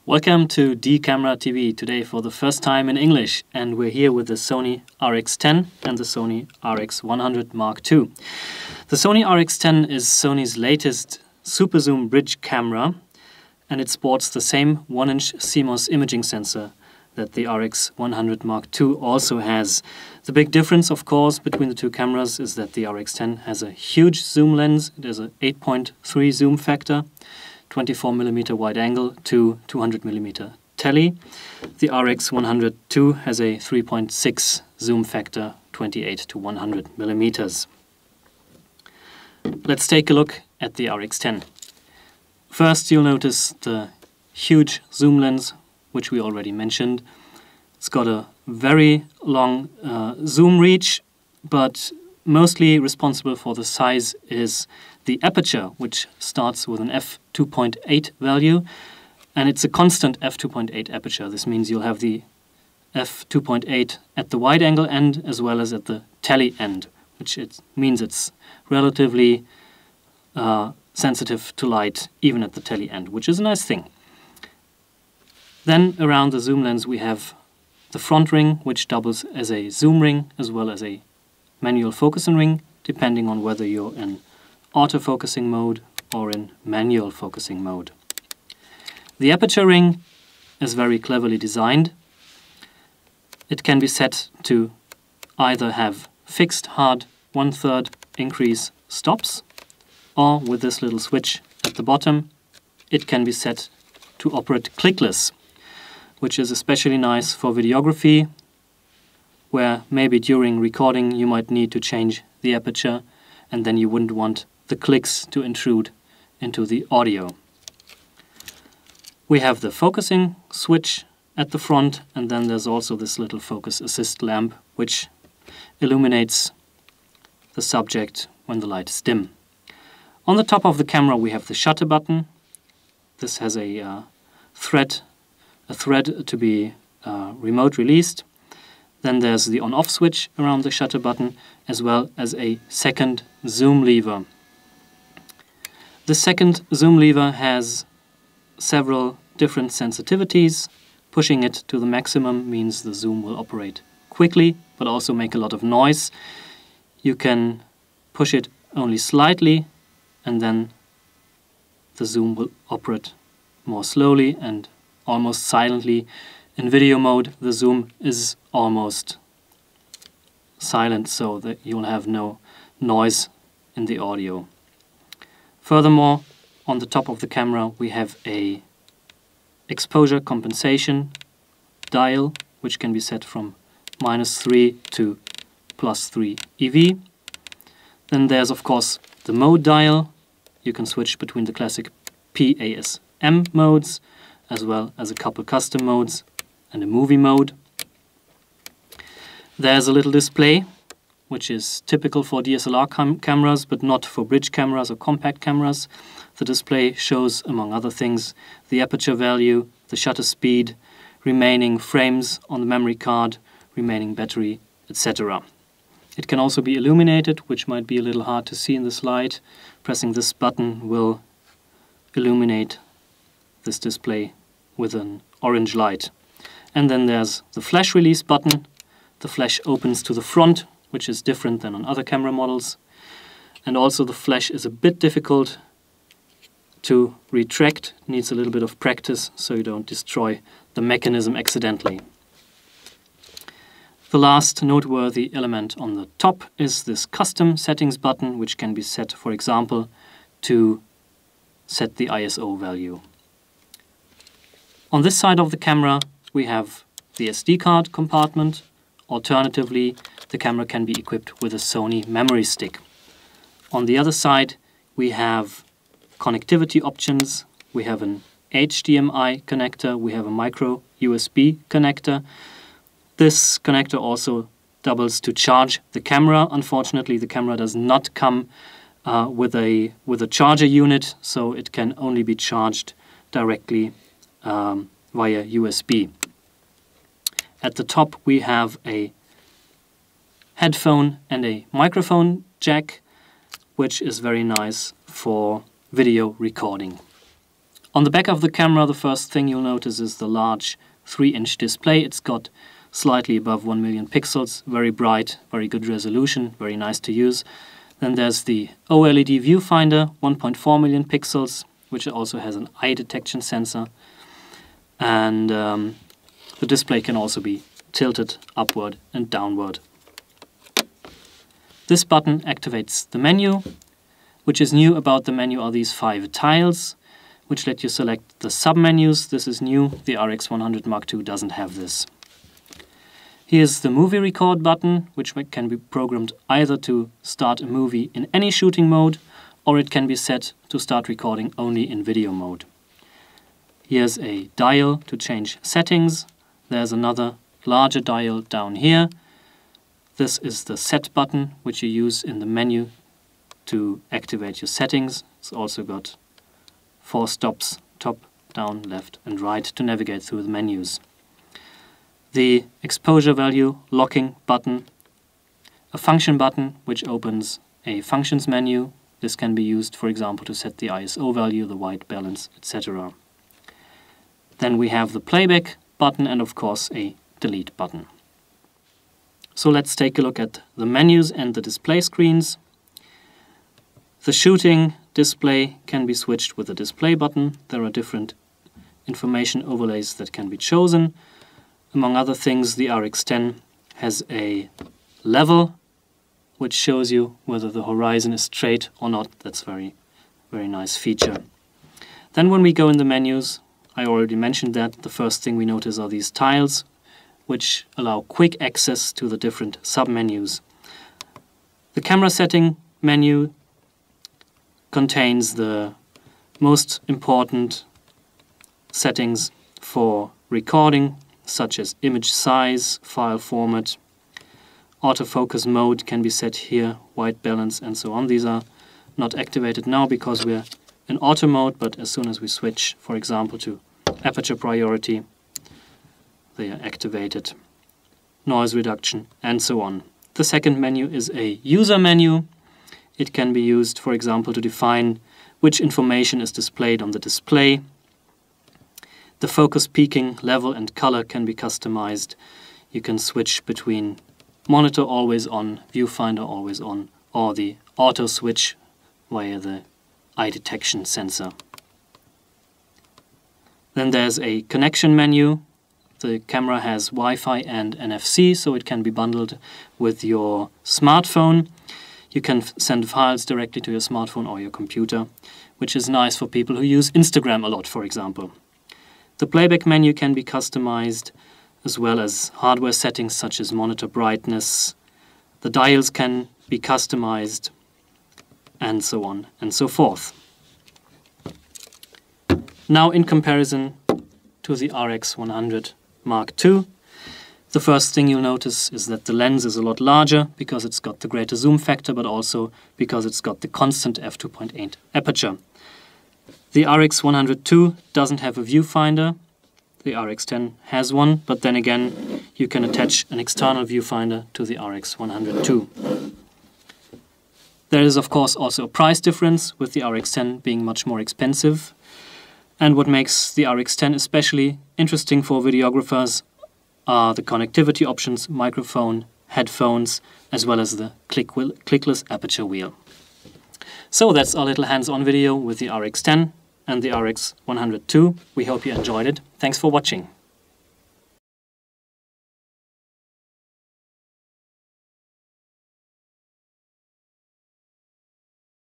Welcome to dkameraTV, today for the first time in English, and we're here with the Sony RX10 and the Sony RX100 Mark II. The Sony RX10 is Sony's latest super zoom bridge camera, and it sports the same 1-inch CMOS imaging sensor that the RX100 Mark II also has. The big difference, of course, between the two cameras is that the RX10 has a huge zoom lens. It has an 8.3 zoom factor, 24mm wide angle to 200mm tele. The RX100 II has a 3.6 zoom factor, 28 to 100mm. Let's take a look at the RX10. First, you'll notice the huge zoom lens, which we already mentioned. It's got a very long zoom reach, but mostly responsible for the size is the aperture, which starts with an f2.8 value, and it's a constant f2.8 aperture. This means you'll have the f2.8 at the wide angle end as well as at the tele end, which means it's relatively sensitive to light even at the tele end, which is a nice thing. Then around the zoom lens we have the front ring, which doubles as a zoom ring as well as a manual focusing ring, depending on whether you're in autofocusing mode or in manual focusing mode. The aperture ring is very cleverly designed. It can be set to either have fixed hard 1/3 increase stops, or with this little switch at the bottom, it can be set to operate clickless, which is especially nice for videography, where maybe during recording you might need to change the aperture, and then you wouldn't want the clicks to intrude into the audio. We have the focusing switch at the front, and then there's also this little focus assist lamp, which illuminates the subject when the light is dim. On the top of the camera we have the shutter button. This has a thread to be remote released. Then there's the on-off switch around the shutter button, as well as a second zoom lever. The second zoom lever has several different sensitivities. Pushing it to the maximum means the zoom will operate quickly, but also make a lot of noise. You can push it only slightly, and then the zoom will operate more slowly and almost silently. In video mode, the zoom is almost silent, so that you'll have no noise in the audio. Furthermore, on the top of the camera we have a exposure compensation dial, which can be set from -3 to +3 EV. Then there's of course the mode dial. You can switch between the classic PASM modes, as well as a couple custom modes and a movie mode. There's a little display, which is typical for DSLR cameras, but not for bridge cameras or compact cameras. The display shows, among other things, the aperture value, the shutter speed, remaining frames on the memory card, remaining battery, etc. It can also be illuminated, which might be a little hard to see in this light. Pressing this button will illuminate this display with an orange light. And then there's the flash release button. The flash opens to the front, which is different than on other camera models. And also the flash is a bit difficult to retract. It needs a little bit of practice so you don't destroy the mechanism accidentally. The last noteworthy element on the top is this custom settings button, which can be set, for example, to set the ISO value. On this side of the camera we have the SD card compartment. Alternatively, the camera can be equipped with a Sony memory stick. On the other side we have connectivity options. We have an HDMI connector, we have a micro USB connector. This connector also doubles to charge the camera. Unfortunately, the camera does not come with a charger unit, so it can only be charged directly via USB. At the top we have a headphone and a microphone jack, which is very nice for video recording. On the back of the camera, the first thing you'll notice is the large 3-inch display. It's got slightly above 1 million pixels, very bright, very good resolution, very nice to use. Then there's the OLED viewfinder, 1.4 million pixels, which also has an eye detection sensor. And the display can also be tilted upward and downward. This button activates the menu. Which is new about the menu are these 5 tiles, which let you select the submenus. This is new. The RX100 Mark II doesn't have this. Here's the movie record button, which can be programmed either to start a movie in any shooting mode, or it can be set to start recording only in video mode. Here's a dial to change settings. There's another larger dial down here. This is the set button, which you use in the menu to activate your settings. It's also got 4 stops, top, down, left and right, to navigate through the menus. The exposure value locking button, a function button which opens a functions menu. This can be used, for example, to set the ISO value, the white balance, etc. Then we have the playback button and of course a delete button. So let's take a look at the menus and the display screens. The shooting display can be switched with the display button. There are different information overlays that can be chosen. Among other things, the RX10 has a level which shows you whether the horizon is straight or not. That's very nice feature. Then when we go in the menus, I already mentioned that, the first thing we notice are these tiles which allow quick access to the different submenus. The camera setting menu contains the most important settings for recording, such as image size, file format, autofocus mode can be set here, white balance and so on. These are not activated now because we're in auto mode, but as soon as we switch, for example, to aperture priority, they are activated. Noise reduction and so on. The second menu is a user menu. It can be used, for example, to define which information is displayed on the display. The focus peaking, level and color can be customized. You can switch between monitor always on, viewfinder always on, or the auto switch via the eye detection sensor. Then there's a connection menu. The camera has Wi-Fi and NFC, so it can be bundled with your smartphone. You can send files directly to your smartphone or your computer, which is nice for people who use Instagram a lot, for example. The playback menu can be customized, as well as hardware settings such as monitor brightness. The dials can be customized, and so on and so forth. Now, in comparison to the RX100 Mark II, the first thing you'll notice is that the lens is a lot larger because it's got the greater zoom factor, but also because it's got the constant f2.8 aperture. The RX100 II doesn't have a viewfinder. The RX10 has one, but then again, you can attach an external viewfinder to the RX100 II. There is, of course, also a price difference, with the RX10 being much more expensive. And what makes the RX10 especially interesting for videographers are the connectivity options, microphone, headphones, as well as the clickless aperture wheel. So that's our little hands-on video with the RX10 and the RX100 II. We hope you enjoyed it. Thanks for watching.